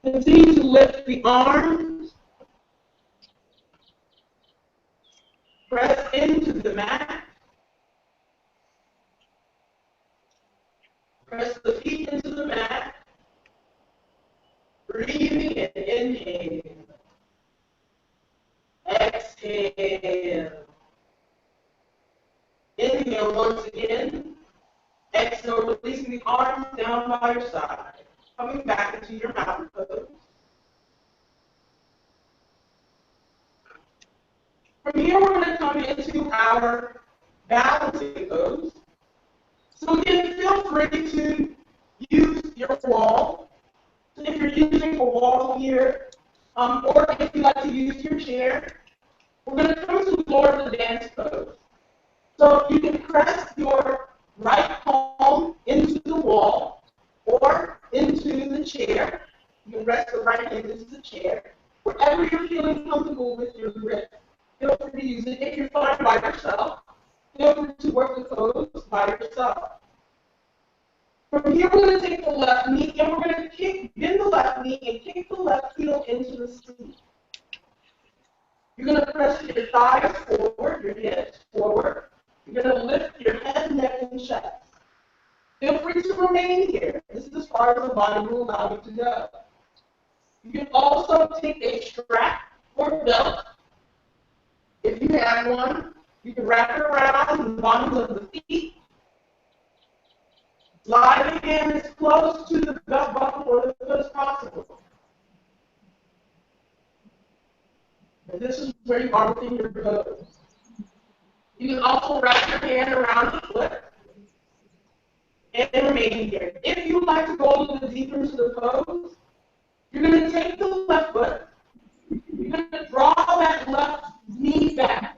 S2: Continue to lift the arms. Press into the mat. Press the feet into the mat. Breathing in, inhale. Exhale. Inhale once again. Exhale, releasing the arms down by your side. Coming back into your mountain pose. From here, we're going to come into our balancing pose. So again, feel free to use your wall. So if you're using a wall here, or if you like to use your chair, we're going to come to Lord of the Dance pose. So you can press your right palm into the wall or into the chair. You can rest the right hand into the chair. Wherever you're feeling comfortable with your wrist, feel free to use it. If you're fine by yourself, feel free to work the pose by yourself. From here, we're going to take the left knee and we're going to bend the left knee and kick the left heel into the seat. You're going to press your thighs forward, your hips forward. You're going to lift your head, neck, and chest. Feel free to remain here. This is as far as the body will allow you to go. You can also take a strap or belt. If you have one, you can wrap it around the bottoms of the feet. Slide the hand as close to the belt buckle or the foot as possible. And this is where you are within your pose. You can also wrap your hand around the foot and remain here. If you would like to go a little bit deeper into the pose, you're going to take the left foot. You're going to draw that left knee back.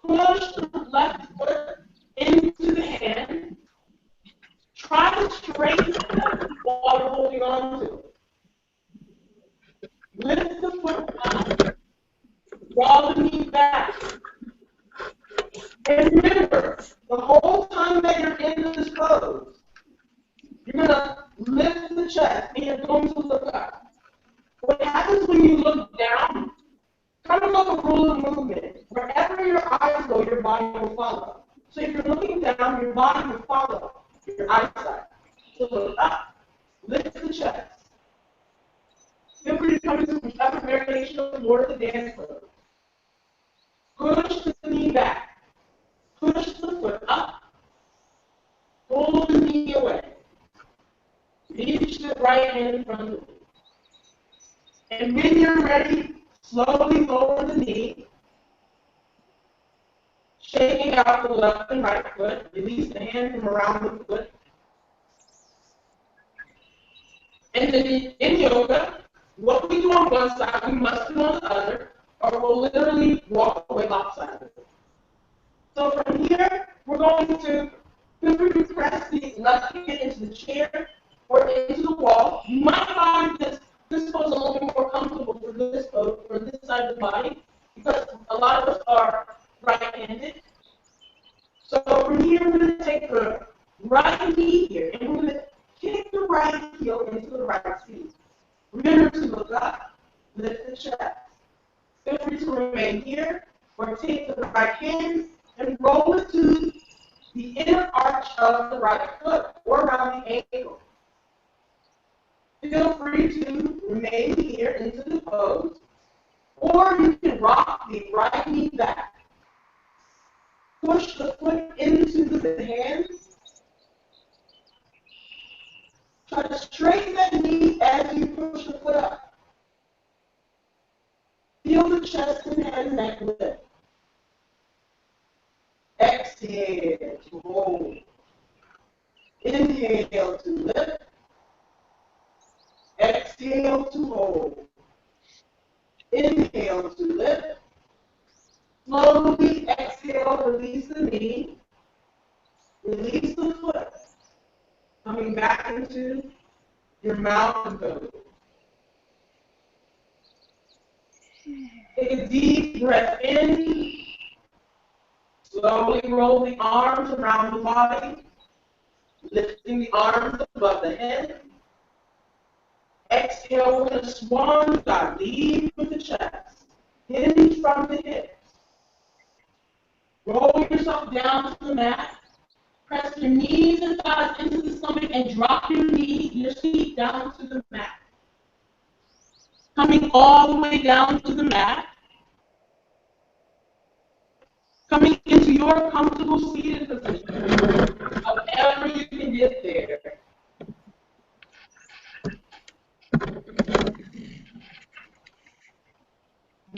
S2: Push the left foot into the hand. Try to straighten it while you're holding on to it. Lift the foot up. Draw the knee back. And remember, the whole time that you're in this pose, you're going to lift the chest and you're going to look up. What happens when you look down, kind of like a rule of movement. Wherever your eyes go, your body will follow. So if you're looking down, your body will follow your eyesight. So look up, lift the chest. Feel free to come into whichever variation of Lord of the Dance pose. Push the knee back. Push the foot up. Pull the knee away. Reach the right hand in front of you. And when you're ready, slowly lower the knee. shaking out the left and right foot, release the hand from around the foot. And then in yoga, what we do on one side, we must do on the other, or we'll literally walk away lopsided. So from here, we're going to press the left hand into the chair or into the wall. You might find this pose a little bit more comfortable for this pose, for this side of the body, because a lot of us are right-handed. So from here, we're going to take the right knee here, and we're going to kick the right heel into the right seat. Remember to look up, lift the chest. Feel free to remain here, or take the right hand and roll it to the inner arch of the right foot, or around the ankle. Feel free to remain here into the pose, or you can rock the right knee back. Push the foot into the hands. Try to straighten that knee as you push the foot up. Feel the chest and head and neck lift. Exhale to hold. Inhale to lift. Exhale to hold. Inhale to lift. Slowly exhale, release the knee. Release the foot. Coming back into your mountain pose. Take a deep breath in. Slowly roll the arms around the body, lifting the arms above the head. Exhale with a swan dive, lead with the chest, hinge from the hips. Roll yourself down to the mat. Press your knees and thighs into the stomach and drop your feet down to the mat. Coming all the way down to the mat. Coming into your comfortable seated position, however you can get there.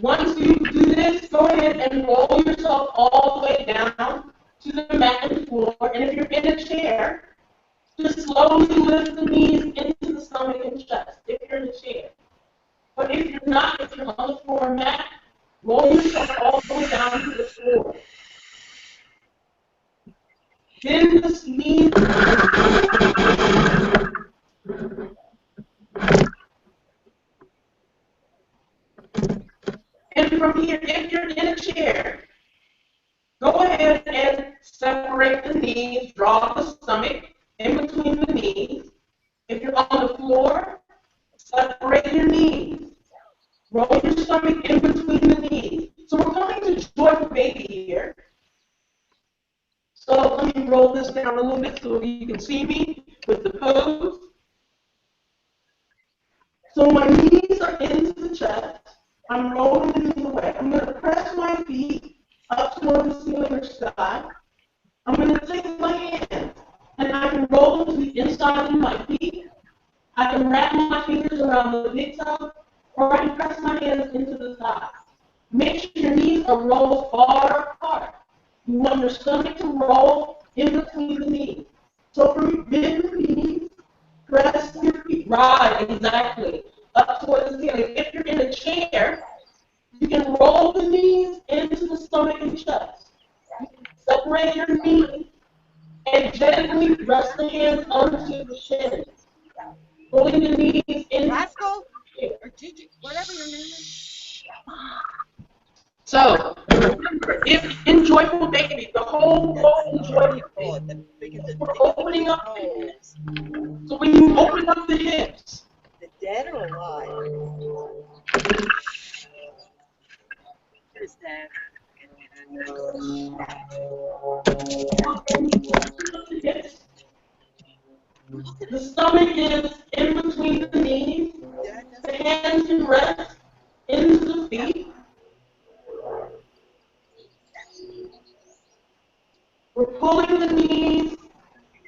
S2: Once you do this, go ahead and roll yourself all the way down to the mat and floor. And if you're in a chair, just slowly lift the knees into the stomach and chest if you're in a chair. But if you're not, if you're on the floor mat, roll yourself all the way down to the floor. Then the knees. And from here, if you're in a chair, go ahead and separate the knees, draw the stomach in between the knees. If you're on the floor, separate your knees. Roll your stomach in between the knees. So we're coming to joyful baby here. So let me roll this down a little bit so you can see me with the pose. So my knees are into the chest. I'm rolling the knees away. I'm going to press my feet up toward the ceiling or sky. I'm going to take my hands and I can roll them to the inside of my feet. I can wrap my fingers around the big toe, or I can press my hands into the thighs. Make sure your knees are rolled far apart. You want your stomach to roll in between the knees. So from bend the knees, press your feet. Right, exactly. Up towards the ceiling. If you're in a chair, you can roll the knees into the stomach and chest. Separate your knees and gently rest the hands onto the shin. Pulling the knees in.
S3: Rascal? Or Gigi, whatever your name is.
S2: So, remember, if in Joyful Baby, the whole goal is joyful. We're opening up the hips. So when you open up the hips,
S3: The dead or alive? Who's dead?
S2: the stomach is in between the knees. The hands can rest into the feet. We're pulling the knees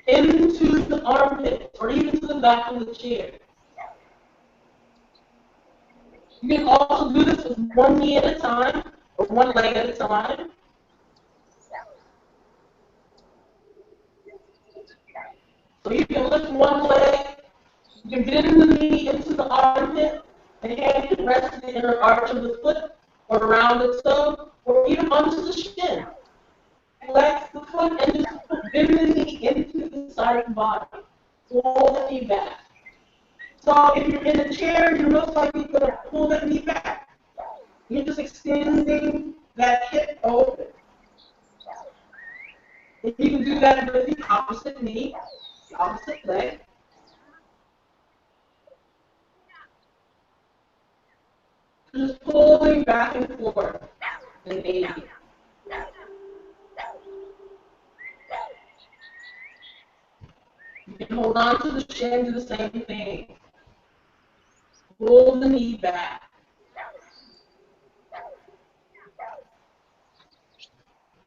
S2: into the armpits or even to the back of the chair. You can also do this with one knee at a time or one leg at a time. So you can lift one leg, you can bend the knee into the armpit, and hand can rest the inner arch of the foot, or around the toe, or even onto the shin. Flex the foot and just bend the knee into the side of the body. Pull the knee back. So if you're in a chair, you're most likely going to pull that knee back. You're just extending that hip open. If you can do that with the opposite knee, the opposite leg. Just pulling back and forth in 80. You can hold on to the shin, do the same thing. Pull the knee back.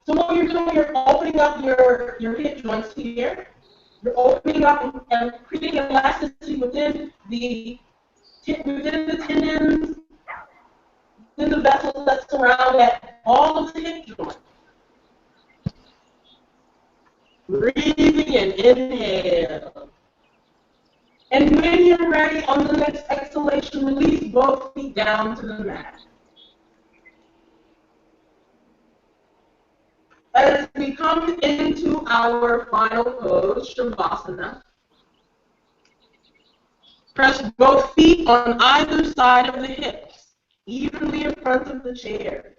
S2: So what you're doing, you're opening up your hip joints here. You're opening up and creating elasticity within the tendons, within the vessels that surround that, all of the hip joints. Breathing in, inhale. And when you're ready, on the next exhalation, release both feet down to the mat. As we come into our final pose, Shavasana, press both feet on either side of the hips, evenly in front of the chair.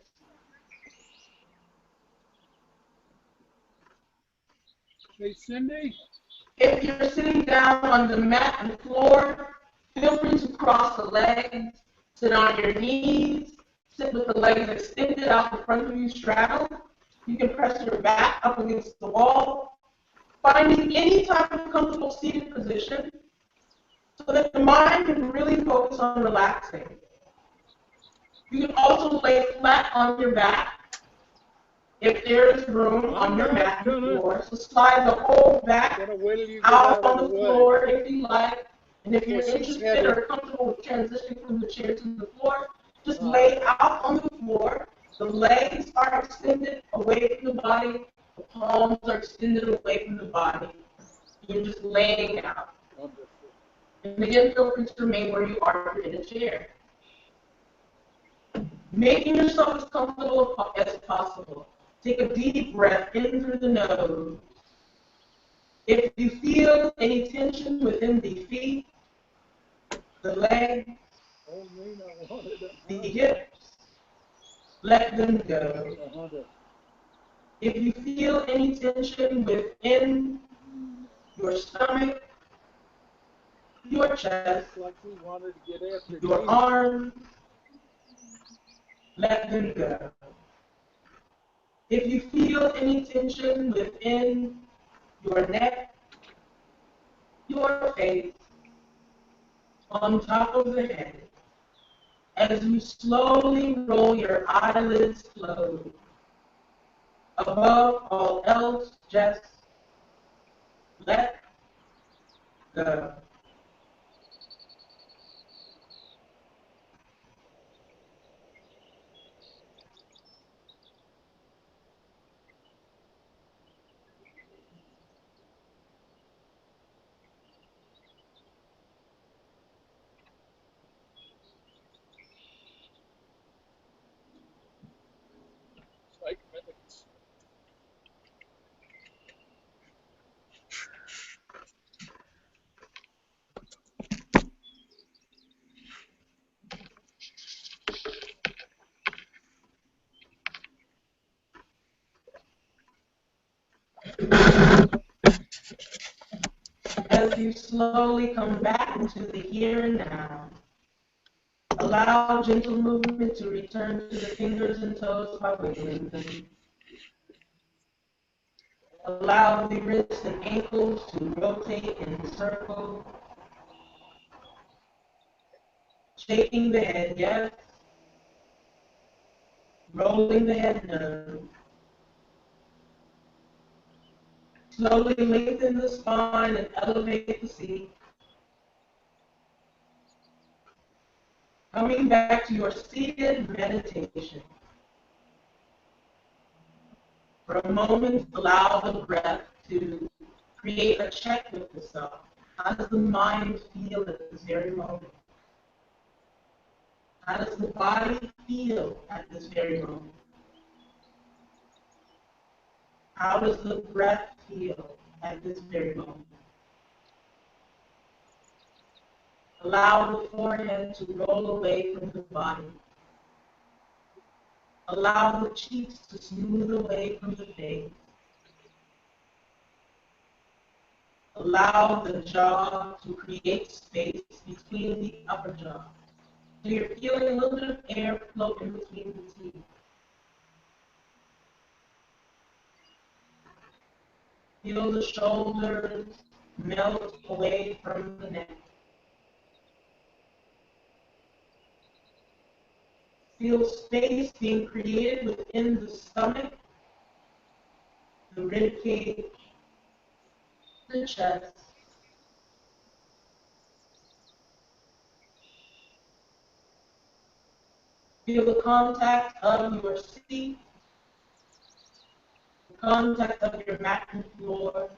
S3: Hey, Cindy?
S2: If you're sitting down on the mat and floor, feel free to cross the legs, sit on your knees, sit with the legs extended out in front of you, straddled. You can press your back up against the wall, finding any type of comfortable seated position so that the mind can really focus on relaxing. You can also lay flat on your back if there is room on your mat and floor. So slide the whole back out on the floor if you like. And if you're interested or comfortable with transitioning from the chair to the floor, just lay out on the floor. The legs are extended away from the body. The palms are extended away from the body. You're just laying out. And again, feel free to remain where you are in a chair. Making yourself as comfortable as possible. Take a deep breath in through the nose. If you feel any tension within the feet, the legs, the hips, let them go. If you feel any tension within your stomach, your chest, your arms, let them go. If you feel any tension within your neck, your face, on top of the head, as you slowly roll your eyelids closed, above all else, just let go. As you slowly come back into the here and now, allow gentle movement to return to the fingers and toes by wiggling them. Allow the wrists and ankles to rotate in circles. Shaking the head, yes. Rolling the head, no. Slowly lengthen the spine and elevate the seat. Coming back to your seated meditation. For a moment, allow the breath to create a check with yourself. How does the mind feel at this very moment? How does the body feel at this very moment? How does the breath feel at this very moment? Allow the forehead to roll away from the body. Allow the cheeks to smooth away from the face. Allow the jaw to create space between the upper jaw. So you're feeling a little bit of air flow in between the teeth. Feel the shoulders melt away from the neck. Feel space being created within the stomach, the rib cage, the chest. Feel the contact of your seat, the contact of your mat and floor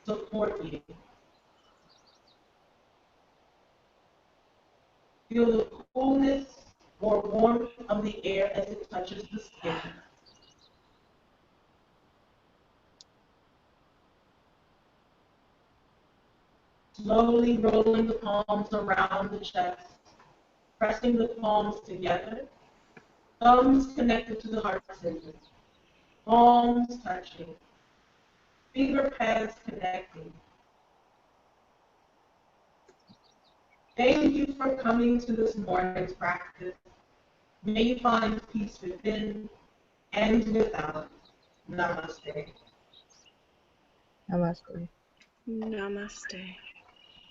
S2: support you. Feel the coolness or warmth of the air as it touches the skin. Slowly rolling the palms around the chest, pressing the palms together, thumbs connected to the heart center, palms touching, finger pads connecting. Thank you for coming to this morning's practice. May you find peace within and without. Namaste.
S1: Namaste.
S4: Namaste.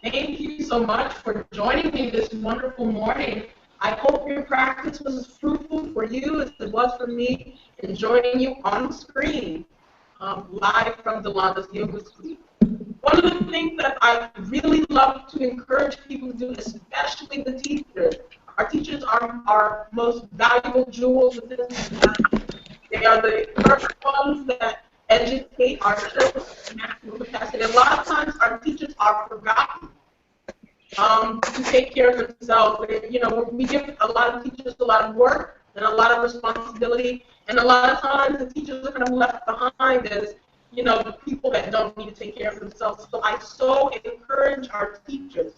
S2: Thank you so much for joining me this wonderful morning. I hope your practice was as fruitful for you as it was for me in joining you on screen, live from Delana's Yoga Suite. One of the things that I really love to encourage people to do, especially the teachers, our teachers are our most valuable jewels within society. They are the first ones that educate our children in maximum capacity. And a lot of times our teachers are forgotten to take care of themselves. You know, we give a lot of teachers a lot of work and a lot of responsibility, and a lot of times the teachers are kind of left behind as, you know, the people that don't need to take care of themselves. So I so encourage our teachers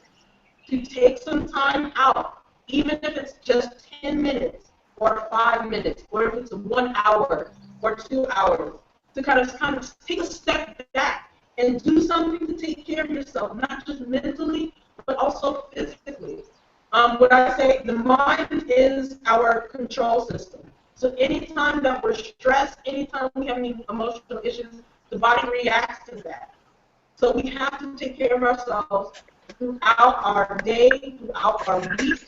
S2: to take some time out, even if it's just 10 minutes or 5 minutes, or if it's 1 hour or 2 hours, to kind of take a step back and do something to take care of yourself, not just mentally, but also physically. What I say, the mind is our control system. So anytime that we're stressed, anytime we have any emotional issues, the body reacts to that. So we have to take care of ourselves throughout our day, throughout our week.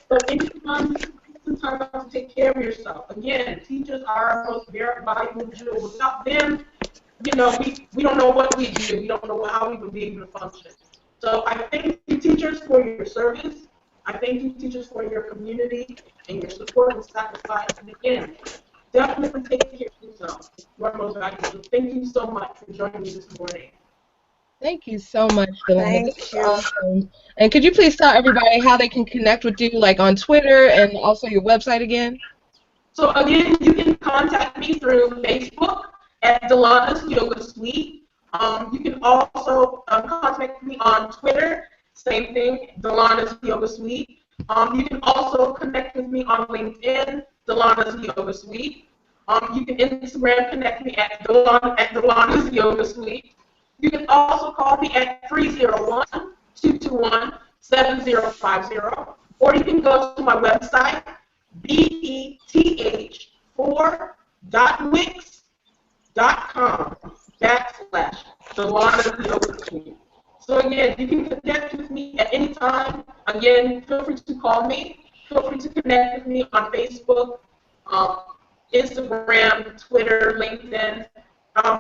S2: So anytime you take some time out to take care of yourself. Again, teachers are our most valuable jewel. Without them, you know, we don't know what we do. We don't know how we would be able to function. So I thank you, teachers, for your service. I thank you, teachers, for your community and your support and sacrifice. And again, definitely take care of yourself. You are most valuable. So thank you so much for joining me this morning.
S1: Thank you so much, Delana.
S4: Thank
S1: This is
S4: you.
S1: awesome. And could you please tell everybody how they can connect with you, like on Twitter and also your website again?
S2: So again, you can contact me through Facebook at Delana's Yoga Suite. You can also contact me on Twitter, same thing, Delana's Yoga Suite. You can also connect with me on LinkedIn, Delana's Yoga Suite. You can Instagram connect me at Delana's Yoga Suite. You can also call me at 301-221-7050, or you can go to my website, beth4.wix.com/Delana Yoga Suite. So again, you can connect with me at any time. Again, feel free to call me. Feel free to connect with me on Facebook, Instagram, Twitter, LinkedIn.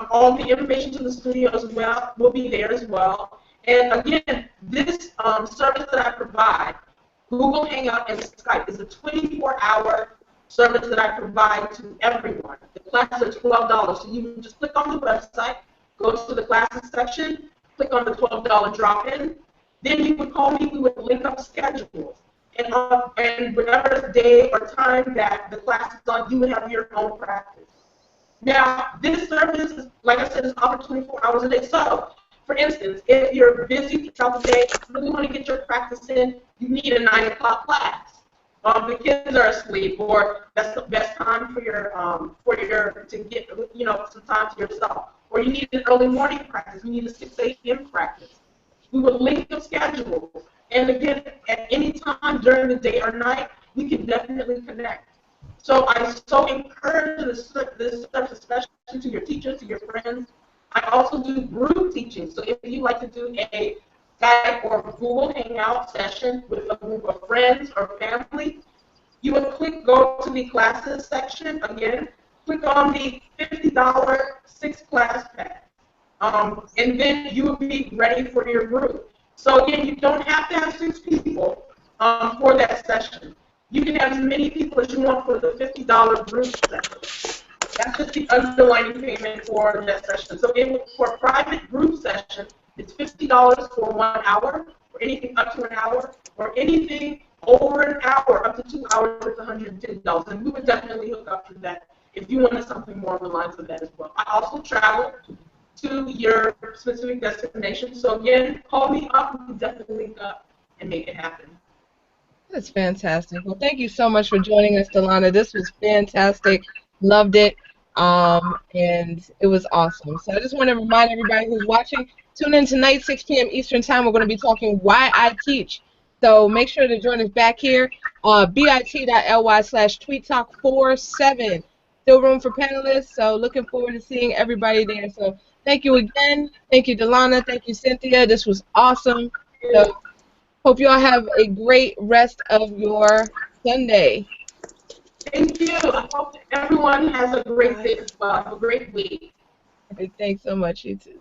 S2: All the information to the studio as well will be there as well. And again, this service that I provide, Google Hangout and Skype, is a 24-hour service that I provide to everyone. The classes are $12, so you can just click on the website, go to the classes section, click on the $12 drop-in. Then you would call me, we would link up schedules. And whatever day or time that the class is on, you would have your own practice. Now, this service is, like I said, is offered 24 hours a day. So, for instance, if you're busy throughout the day, really want to get your practice in, you need a 9 o'clock class. The kids are asleep, or that's the best time for your to get some time to yourself. Or you need an early morning practice. You need a 6 a.m. practice. We would link your schedules. And again, at any time during the day or night, we can definitely connect. So I so encourage this service, especially to your teachers, to your friends. I also do group teaching. So if you like to do a Skype or Google Hangout session with a group of friends or family, you would go to the classes section again, click on the $50 6-class pack, and then you will be ready for your group. So again, you don't have to have 6 people for that session. You can have as many people as you want for the $50 group session. That's just the underlying payment for that session. So for a private group session, it's $50 for 1 hour, or anything up to an hour, or anything over an hour, up to 2 hours, it's $150. And we would definitely hook up to that if you wanted something more along the lines of that as well. I also travel to your specific destination. So again, call me up, we can definitely link up and make it happen.
S1: That's fantastic. Well, thank you so much for joining us, Delana. This was fantastic. Loved it. And it was awesome. So I just want to remind everybody who's watching, tune in tonight, 6 p.m. Eastern Time. We're going to be talking Why I Teach. So make sure to join us back here, bit.ly/tweettalk47. Still room for panelists, so looking forward to seeing everybody there. So thank you again. Thank you, Delana. Thank you, Cynthia. This was awesome. So hope you all have a great rest of your Sunday.
S2: Thank you. I hope everyone has a great day as well. Have a great week.
S1: Thanks so much, you too.